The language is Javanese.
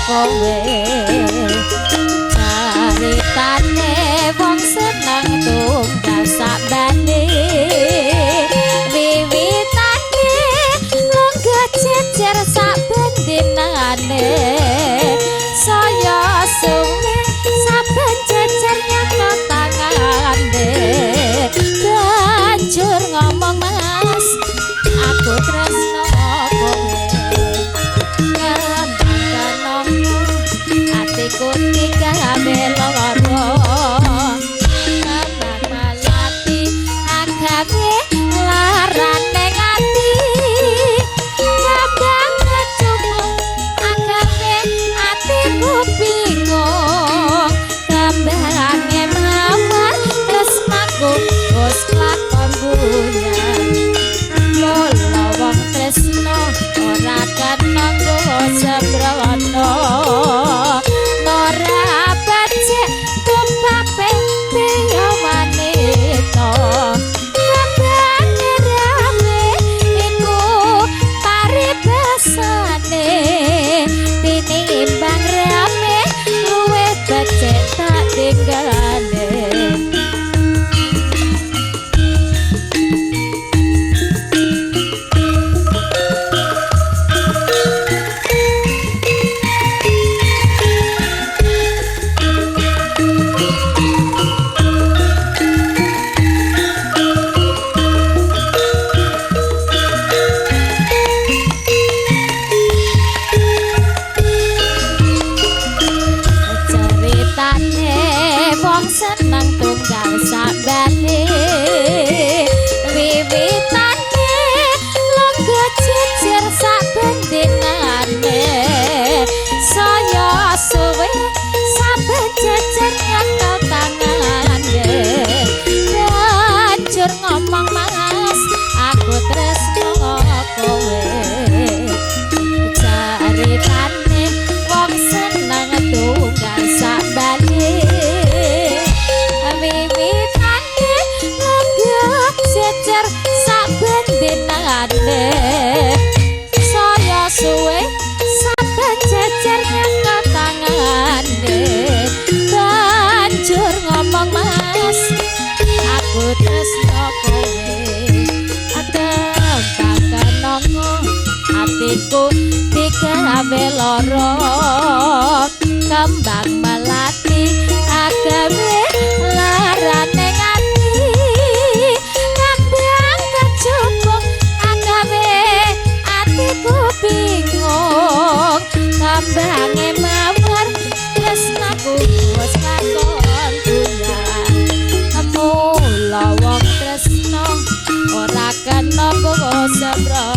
kowe caritane wong seneng tunggal sakbane wiwitane longgo jejer sak bendinane saya suwe saben jejernya tangane banjur ngomong mas aku tresno kowe atiku digawe lara nambah malati agawe larane ati kadang kecupuk agawe atiku bingung kambange mawar tresnaku wis lakon buyar mula wong tresno ora kena nggo sembrono ora becik tumpape piye wanita kabane rame iku paribasane tinimbang rame luwih becik tak tinggale seneng tunggal sakbane wiwitane longgo jejer sak bendinane saya suwe saben jejer nyekel tangane banjur ngomong mas aku tresno kowe caritane wong seneng tunggal sakbane wiwitane longgo jejer sak bendinane saya suwe saben jejer nyekel tangane banjur ngomong mas aku tresno kowe adem kakenongo atiku digawe lara kembang melati agawe larane ati kambang kecupuk agawe atiku bingung kambange mawar tresnaku wis lakon buyar mula wong tresno ora kena nggo sembrono